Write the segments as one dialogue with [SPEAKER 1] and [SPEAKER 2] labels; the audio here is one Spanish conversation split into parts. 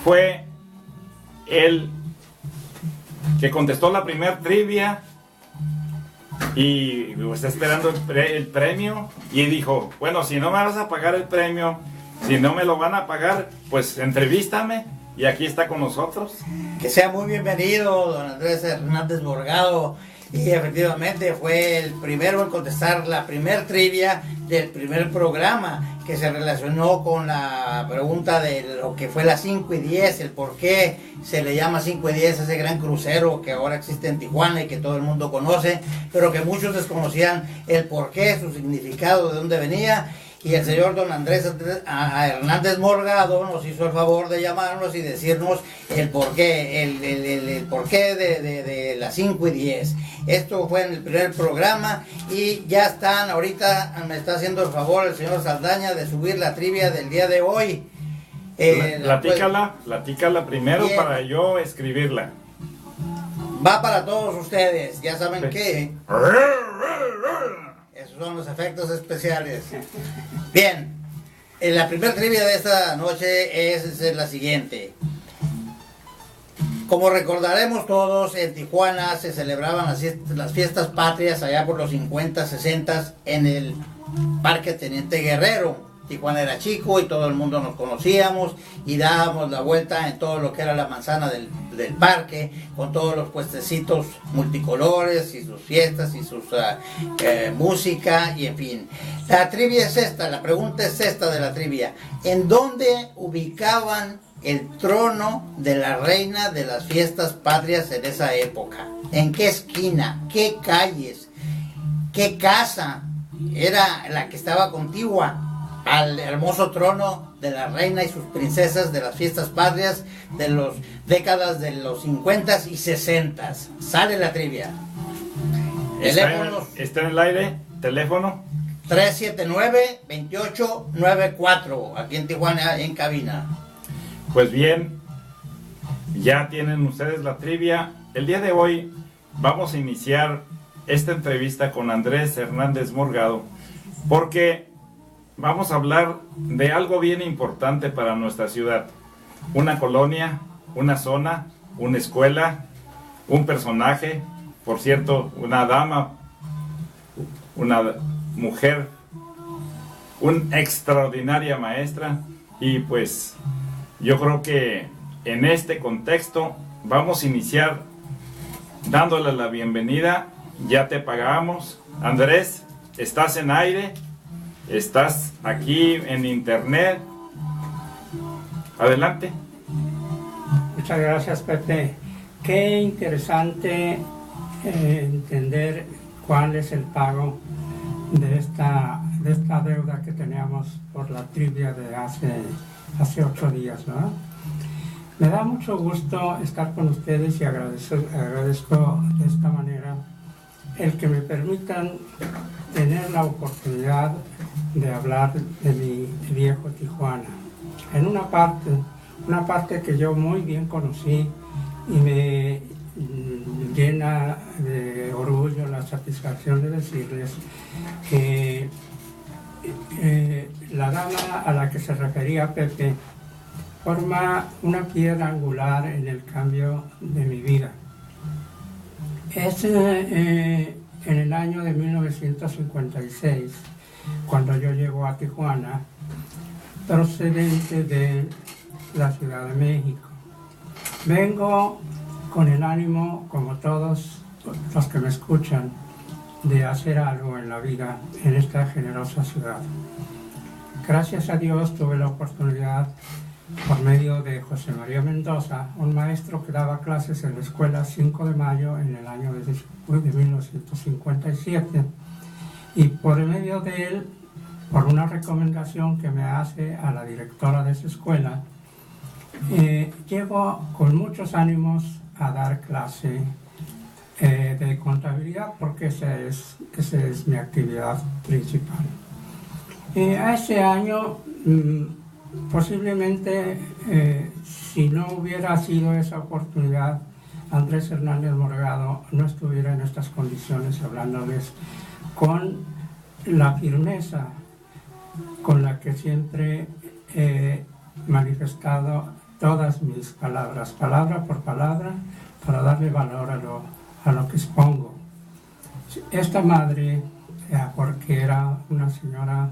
[SPEAKER 1] fue el que contestó la primer trivia y está esperando el premio, y dijo, bueno, si no me vas a pagar el premio, si no me lo van a pagar, pues entrevístame, y aquí está con nosotros.
[SPEAKER 2] Que sea muy bienvenido, don Andrés Hernández Morgado. Y efectivamente fue el primero en contestar la primer trivia del primer programa, que se relacionó con la pregunta de lo que fue las 5 y 10, el por qué se le llama 5 y 10 ese gran crucero que ahora existe en Tijuana y que todo el mundo conoce, pero que muchos desconocían el por qué, su significado, de dónde venía. Y el señor don Andrés Hernández Morgado nos hizo el favor de llamarnos y decirnos el porqué, el porqué de las 5 y 10. Esto fue en el primer programa y ya están, ahorita me está haciendo el favor el señor Saldaña de subir la trivia del día de hoy.
[SPEAKER 1] Platícala primero. Bien. Para yo escribirla.
[SPEAKER 2] Va para todos ustedes, ya saben qué. Esos son los efectos especiales. Bien, la primera trivia de esta noche es la siguiente. Como recordaremos todos, en Tijuana se celebraban las fiestas patrias allá por los 50, 60 en el Parque Teniente Guerrero. Tijuana era chico y todo el mundo nos conocíamos y dábamos la vuelta en todo lo que era la manzana del parque, con todos los puestecitos multicolores y sus fiestas y sus música y en fin. La trivia es esta, la pregunta es esta de la trivia. ¿En dónde ubicaban el trono de la reina de las fiestas patrias en esa época? ¿En qué esquina? ¿Qué calles? ¿Qué casa era la que estaba contigua al hermoso trono de la reina y sus princesas de las fiestas patrias de las décadas de los 50 y 60? Sale la trivia.
[SPEAKER 1] ¿Está en el aire? ¿Teléfono?
[SPEAKER 2] 379-2894, aquí en Tijuana, en cabina.
[SPEAKER 1] Pues bien, ya tienen ustedes la trivia. El día de hoy vamos a iniciar esta entrevista con Andrés Hernández Morgado, porque vamos a hablar de algo bien importante para nuestra ciudad. Una colonia, una zona, una escuela, un personaje, por cierto, una dama, una mujer, una extraordinaria maestra. Y pues yo creo que en este contexto vamos a iniciar dándole la bienvenida. Ya te pagamos. Andrés, estás en aire. Estás aquí en internet. Adelante.
[SPEAKER 3] Muchas gracias, Pepe. Qué interesante entender cuál es el pago de esta deuda que teníamos por la trivia de hace 8 días, ¿verdad? Me da mucho gusto estar con ustedes y agradezco de esta manera el que me permitan tener la oportunidad de hablar de mi viejo Tijuana. En una parte que yo muy bien conocí y me llena de orgullo la satisfacción de decirles que la dama a la que se refería Pepe forma una piedra angular en el cambio de mi vida. Es en el año de 1956 cuando yo llego a Tijuana, procedente de la Ciudad de México. Vengo con el ánimo, como todos los que me escuchan, de hacer algo en la vida en esta generosa ciudad. Gracias a Dios tuve la oportunidad, por medio de José María Mendoza, un maestro que daba clases en la escuela 5 de mayo en el año de 1957, y por medio de él, por una recomendación que me hace a la directora de esa escuela, llego con muchos ánimos a dar clase de contabilidad, porque esa es mi actividad principal. A ese año, posiblemente, si no hubiera sido esa oportunidad, Andrés Hernández Morgado no estuviera en estas condiciones hablándoles con la firmeza con la que siempre he manifestado todas mis palabras, palabra por palabra, para darle valor a lo que expongo. Esta madre, porque era una señora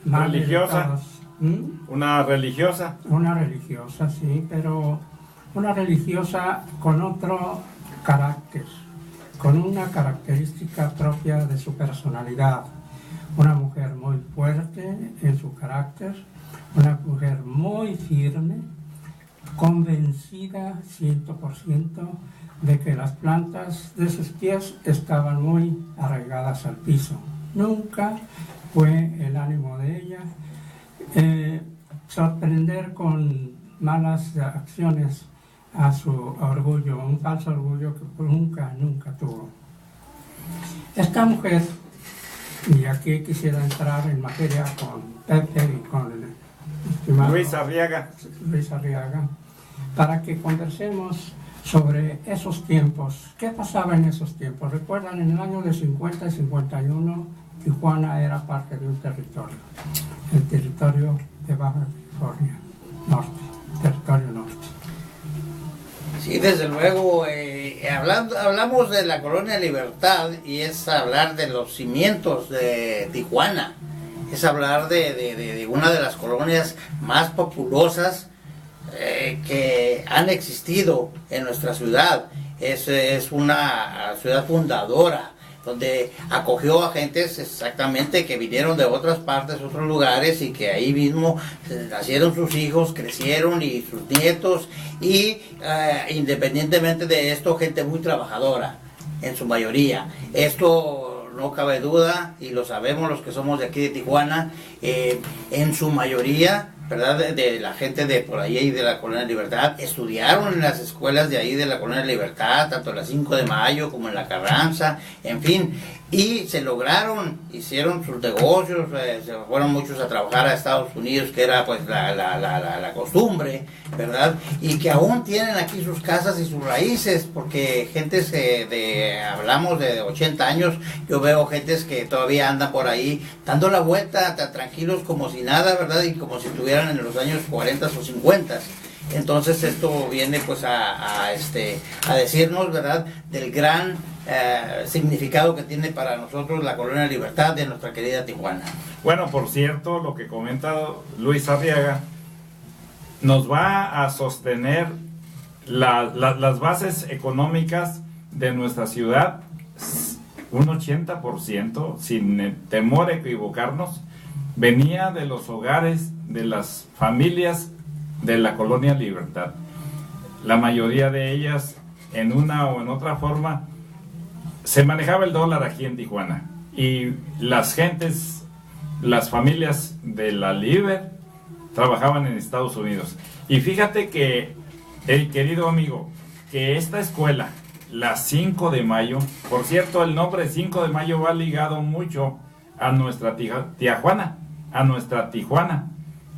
[SPEAKER 1] religiosa, una religiosa.
[SPEAKER 3] Una religiosa, sí, pero una religiosa con otro carácter, con una característica propia de su personalidad. Una mujer muy fuerte en su carácter, una mujer muy firme, convencida 100% de que las plantas de sus pies estaban muy arraigadas al piso. Nunca fue el ánimo de ella sorprender con malas acciones a su orgullo, un falso orgullo que nunca tuvo. Esta mujer, y aquí quisiera entrar en materia con Pepe y con el estimado
[SPEAKER 1] Luis Arriaga,
[SPEAKER 3] para que conversemos sobre esos tiempos. ¿Qué pasaba en esos tiempos? Recuerdan, en el año de 50 y 51, Tijuana era parte de un territorio, el territorio de Baja California Norte, territorio norte.
[SPEAKER 2] Sí, desde luego, hablamos de la Colonia Libertad y es hablar de los cimientos de Tijuana, es hablar de una de las colonias más populosas que han existido en nuestra ciudad. Es una ciudad fundadora, donde acogió a gentes exactamente que vinieron de otras partes, otros lugares, y que ahí mismo nacieron sus hijos, crecieron, y sus nietos, y independientemente de esto, gente muy trabajadora, en su mayoría. Esto no cabe duda, y lo sabemos los que somos de aquí de Tijuana, en su mayoría, ¿verdad? De la gente de por ahí y de la Colonia Libertad, estudiaron en las escuelas de ahí de la Colonia Libertad, tanto en la 5 de Mayo como en la Carranza, en fin, y se lograron, hicieron sus negocios, se fueron muchos a trabajar a Estados Unidos, que era pues la costumbre, ¿verdad? Y que aún tienen aquí sus casas y sus raíces, porque gentes hablamos de 80 años, yo veo gentes que todavía andan por ahí dando la vuelta, tan tranquilos como si nada, ¿verdad? Y como si estuvieran en los años 40 o 50. Entonces esto viene pues a decirnos, ¿verdad?, del gran significado que tiene para nosotros la Colonia Libertad de nuestra querida Tijuana.
[SPEAKER 1] Bueno, por cierto, lo que comenta Luis Arriaga nos va a sostener las bases económicas de nuestra ciudad, un 80%, sin temor a equivocarnos, venía de los hogares de las familias de la Colonia Libertad. La mayoría de ellas, en una o en otra forma, se manejaba el dólar aquí en Tijuana, y las gentes, las familias de la Liber, trabajaban en Estados Unidos. Y fíjate que, querido amigo, que esta escuela, la 5 de Mayo, por cierto, el nombre 5 de Mayo va ligado mucho a nuestra Tijuana,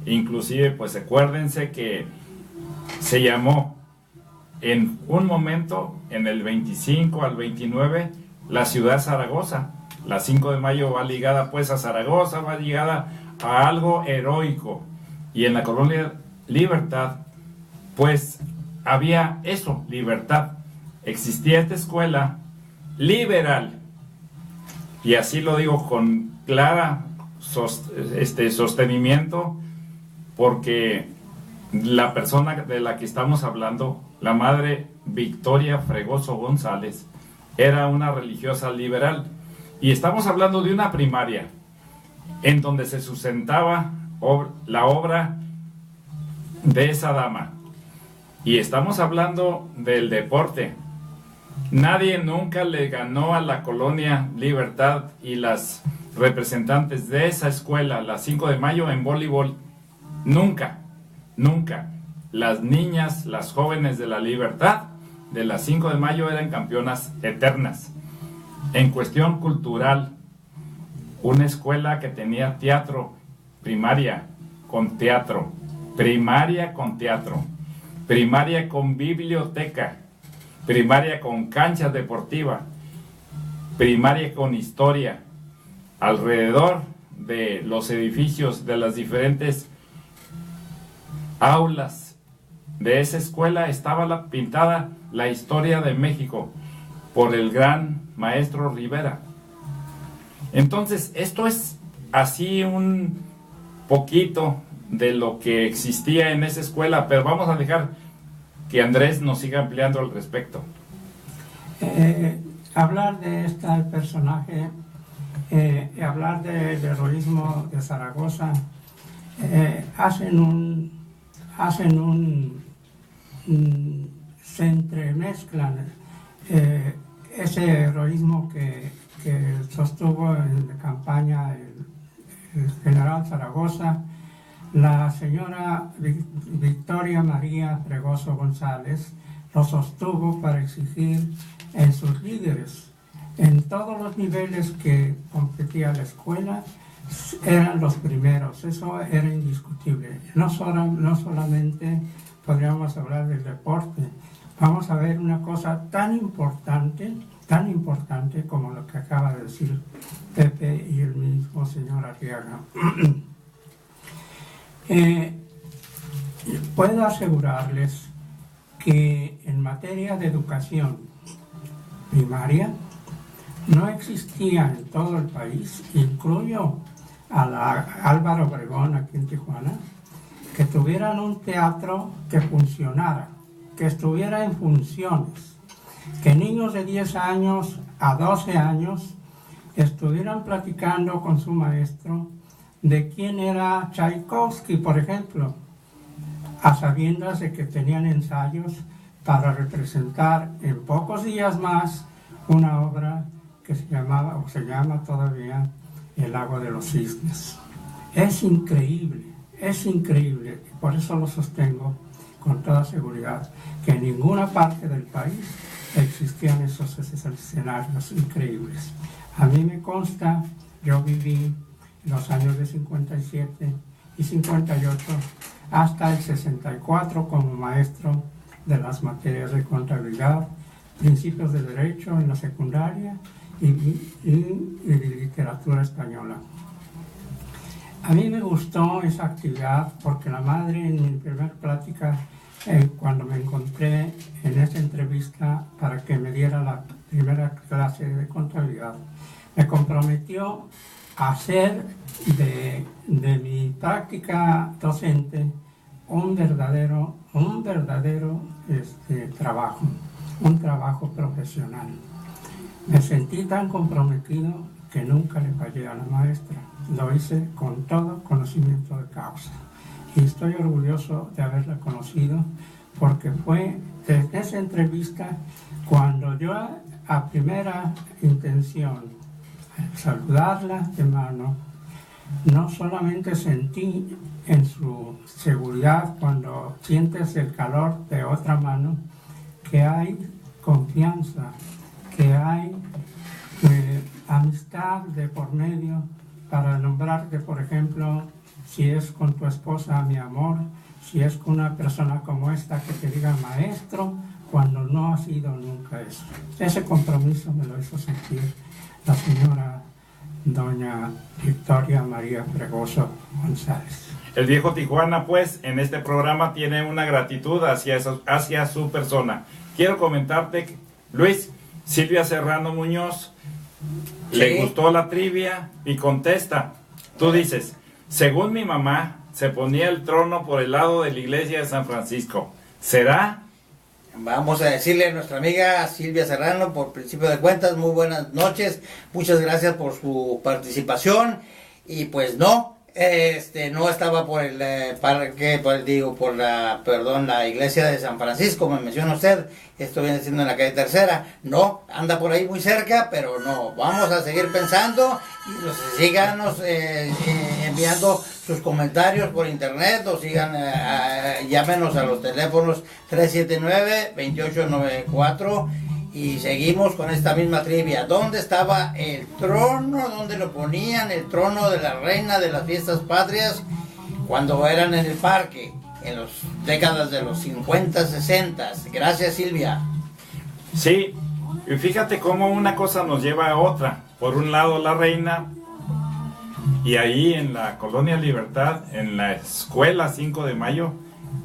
[SPEAKER 1] inclusive pues acuérdense que se llamó en un momento, en el 25 al 29, la ciudad Zaragoza. La 5 de Mayo va ligada pues a Zaragoza, va ligada a algo heroico, y en la Colonia Libertad pues había eso, libertad. Existía esta escuela liberal, y así lo digo con clara sostenimiento, porque la persona de la que estamos hablando, la madre Victoria Fregoso González, era una religiosa liberal, y estamos hablando de una primaria en donde se sustentaba la obra de esa dama, y estamos hablando del deporte. Nadie nunca le ganó a la Colonia Libertad y las representantes de esa escuela, la 5 de Mayo, en voleibol. Nunca. Las niñas, las jóvenes de la Libertad, de la 5 de Mayo, eran campeonas eternas. En cuestión cultural, una escuela que tenía teatro, primaria con teatro, primaria con biblioteca, primaria con cancha deportiva, primaria con historia. Alrededor de los edificios de las diferentes aulas de esa escuela estaba pintada la historia de México por el gran maestro Rivera. Entonces, esto es así un poquito de lo que existía en esa escuela, pero vamos a dejar que Andrés nos siga ampliando al respecto.
[SPEAKER 3] Hablar de este personaje, hablar del heroísmo de Zaragoza, se entremezclan ese heroísmo que sostuvo en la campaña el general Zaragoza, la señora Victoria María Fregoso González lo sostuvo para exigir en sus líderes. En todos los niveles que competía la escuela, eran los primeros, eso era indiscutible. No solamente podríamos hablar del deporte, vamos a ver una cosa tan importante como lo que acaba de decir Pepe y el mismo señor Arriaga. Puedo asegurarles que en materia de educación primaria no existía en todo el país, incluyo a la Álvaro Obregón aquí en Tijuana, que tuvieran un teatro que funcionara, que estuviera en funciones, que niños de 10 años a 12 años estuvieran platicando con su maestro de quién era Tchaikovsky, por ejemplo, a sabiendas de que tenían ensayos para representar en pocos días más una obra que se llama todavía El lago de los cisnes. Es increíble, y por eso lo sostengo con toda seguridad, que en ninguna parte del país existían esos escenarios increíbles. A mí me consta, yo viví los años de 57 y 58 hasta el 64 como maestro de las materias de contabilidad, principios de derecho en la secundaria y de literatura española. A mí me gustó esa actividad porque la madre en mi primera plática, cuando me encontré en esa entrevista para que me diera la primera clase de contabilidad, me comprometió a hacer de mi práctica docente un verdadero trabajo, un trabajo profesional. Me sentí tan comprometido que nunca le fallé a la maestra. Lo hice con todo conocimiento de causa. Y estoy orgulloso de haberla conocido porque fue desde esa entrevista cuando yo a primera intención, al saludarla de mano, no solamente sentí en su seguridad cuando sientes el calor de otra mano, que hay confianza, que hay amistad de por medio para nombrarte, por ejemplo, si es con tu esposa, mi amor, si es con una persona como esta que te diga maestro, cuando no ha sido nunca eso. Ese compromiso me lo hizo sentir la señora doña Victoria María Fregoso González.
[SPEAKER 1] El viejo Tijuana, pues, en este programa tiene una gratitud hacia su persona. Quiero comentarte, Luis, Silvia Serrano Muñoz, ¿sí?, le gustó la trivia y contesta. Tú dices, según mi mamá, se ponía el trono por el lado de la iglesia de San Francisco. ¿Será?
[SPEAKER 2] Vamos a decirle a nuestra amiga Silvia Serrano, por principio de cuentas, muy buenas noches, muchas gracias por su participación, y pues no estaba por el parque, la iglesia de San Francisco, me menciona usted, esto viene siendo en la calle Tercera, no, anda por ahí muy cerca, pero no, vamos a seguir pensando, y síganos enviando sus comentarios por internet, o llámenos a los teléfonos 379-2894, y seguimos con esta misma trivia. ¿Dónde estaba el trono? ¿Dónde lo ponían? El trono de la reina de las fiestas patrias cuando eran en el parque, en las décadas de los 50, 60. Gracias, Silvia.
[SPEAKER 1] Sí, y fíjate cómo una cosa nos lleva a otra. Por un lado la reina, y ahí en la Colonia Libertad, en la escuela 5 de Mayo,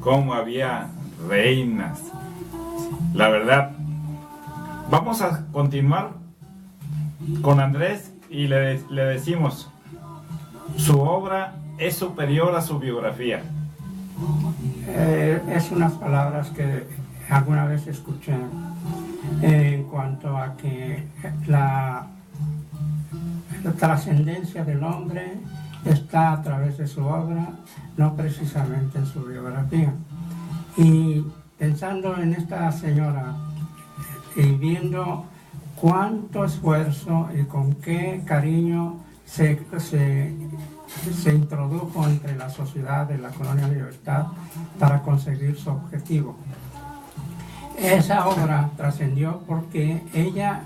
[SPEAKER 1] cómo había reinas. La verdad, vamos a continuar con Andrés y le decimos, su obra es superior a su biografía.
[SPEAKER 3] Es unas palabras que alguna vez escuché en cuanto a que la trascendencia del hombre está a través de su obra, no precisamente en su biografía. Y pensando en esta señora y viendo cuánto esfuerzo y con qué cariño se introdujo entre la sociedad de la Colonia Libertad para conseguir su objetivo. Esa obra trascendió porque ella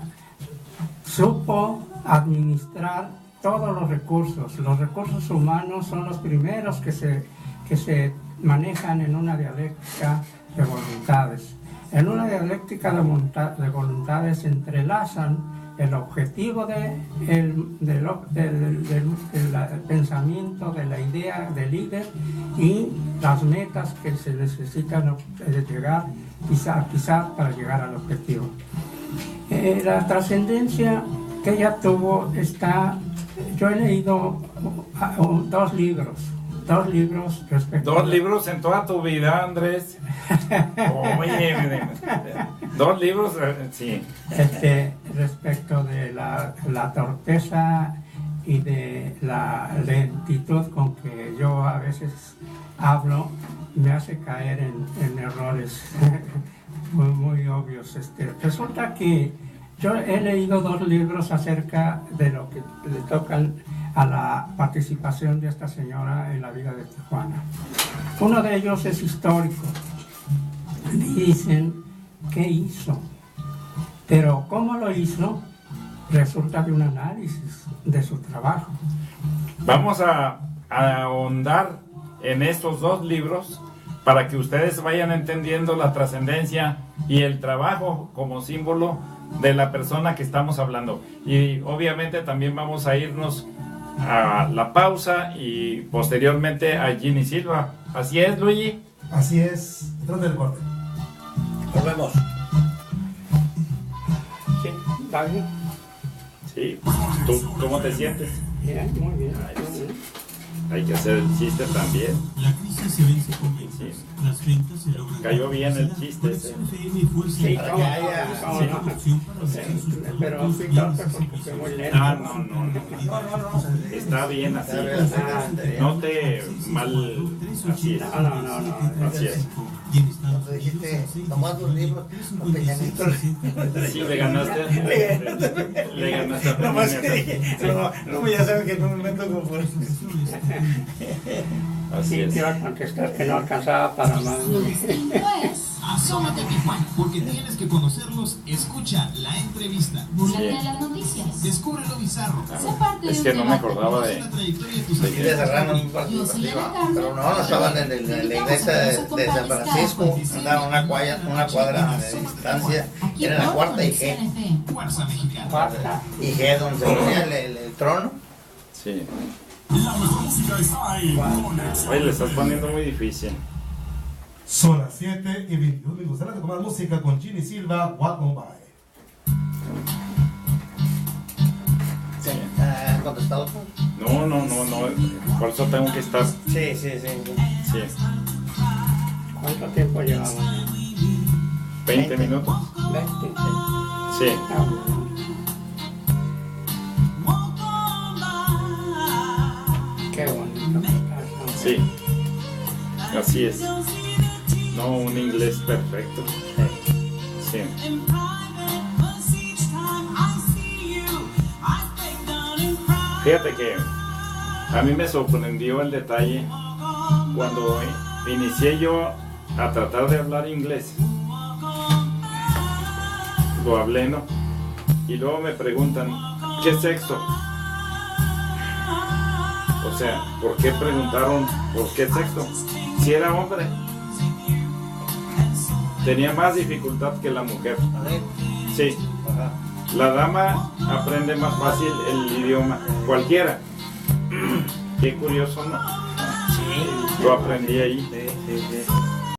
[SPEAKER 3] supo administrar todos los recursos. Los recursos humanos son los primeros que se manejan en una dialéctica de voluntades. En una dialéctica de voluntades se entrelazan el objetivo del pensamiento, de la idea del líder y las metas que se necesitan llegar, quizá para llegar al objetivo. La trascendencia que ella tuvo yo he leído dos libros respecto.
[SPEAKER 1] ¿Dos libros en toda tu vida, Andrés? Oye, 2 libros, sí.
[SPEAKER 3] Respecto de la torpeza y de la lentitud con que yo a veces hablo, me hace caer en errores muy obvios. Resulta que yo he leído 2 libros acerca de lo que le tocan a la participación de esta señora en la vida de Tijuana. Uno de ellos es histórico. Dicen qué hizo, pero cómo lo hizo resulta de un análisis de su trabajo.
[SPEAKER 1] Vamos a ahondar en estos 2 libros para que ustedes vayan entendiendo la trascendencia y el trabajo como símbolo de la persona que estamos hablando. Y obviamente también vamos a irnos a la pausa y posteriormente a Ginny Silva. ¿Así es, Luigi?
[SPEAKER 4] Así es. Detrás del corte.
[SPEAKER 2] Volvemos.
[SPEAKER 3] Sí, ¿está bien?
[SPEAKER 1] Sí. ¿Tú cómo te sientes?
[SPEAKER 3] Bien, muy bien.
[SPEAKER 1] Hay que hacer el chiste también.
[SPEAKER 5] La crisis se vence con ventas.
[SPEAKER 1] Sí.
[SPEAKER 5] Las ventas se logran.
[SPEAKER 1] Cayó bien el chiste ese.
[SPEAKER 3] Sí, pero fui torpe porque fue muy lento.
[SPEAKER 1] No. Está bien así. No te mal. Así es.
[SPEAKER 3] No.
[SPEAKER 1] Así es.
[SPEAKER 2] Cuando dijiste, tomás 2 libros, con Peña Nieto.
[SPEAKER 1] Sí, le ganaste. Le ganaste a
[SPEAKER 2] Nomás
[SPEAKER 1] Peña
[SPEAKER 2] que
[SPEAKER 1] Nieto.
[SPEAKER 2] dije, no, ya saben que no me meto con por eso.
[SPEAKER 1] Así
[SPEAKER 3] Sí,
[SPEAKER 1] es.
[SPEAKER 3] te iba a contestar que no alcanzaba para más.
[SPEAKER 5] Asómate a Tijuana, porque tienes que conocerlos. Escucha la entrevista.
[SPEAKER 1] Sí.
[SPEAKER 6] de las noticias.
[SPEAKER 5] Descubre lo bizarro.
[SPEAKER 6] Sé parte
[SPEAKER 1] Es
[SPEAKER 6] de
[SPEAKER 1] que
[SPEAKER 6] un
[SPEAKER 1] no me
[SPEAKER 6] debate.
[SPEAKER 1] acordaba de.
[SPEAKER 5] La trayectoria de tus
[SPEAKER 2] Y le cerraron un
[SPEAKER 6] Yo soy Ana Carmen.
[SPEAKER 2] pero no estaban en la iglesia de San Francisco, andaban una cuadra de distancia, era la cuarta y G.
[SPEAKER 5] Fuerza Mexicana.
[SPEAKER 3] Cuarta.
[SPEAKER 2] Y G donde se ponía el trono.
[SPEAKER 1] Sí.
[SPEAKER 7] La mejor música está ahí.
[SPEAKER 1] Oye, le estás poniendo muy difícil.
[SPEAKER 4] Son las 7:21 minutos. Adelante con más música con Ginny Silva, Walk On By.
[SPEAKER 2] ¿Ha contestado?
[SPEAKER 1] No. Por eso tengo que estar.
[SPEAKER 2] Sí.
[SPEAKER 1] Sí.
[SPEAKER 3] ¿Cuánto tiempo llevamos?
[SPEAKER 1] 20 minutos.
[SPEAKER 3] 20.
[SPEAKER 1] Sí.
[SPEAKER 3] Qué bonito.
[SPEAKER 1] Sí. Así es. No un inglés perfecto. Sí. Fíjate que a mí me sorprendió el detalle cuando inicié yo a tratar de hablar inglés. Lo hablé, ¿no? Y luego me preguntan, ¿qué sexo? O sea, ¿por qué preguntaron por qué sexo? Si era hombre. Tenía más dificultad que la mujer. Sí.
[SPEAKER 2] Ajá.
[SPEAKER 1] La dama aprende más fácil el idioma. Cualquiera. Qué curioso, ¿no?
[SPEAKER 2] Sí.
[SPEAKER 1] Lo aprendí ahí.
[SPEAKER 2] Sí.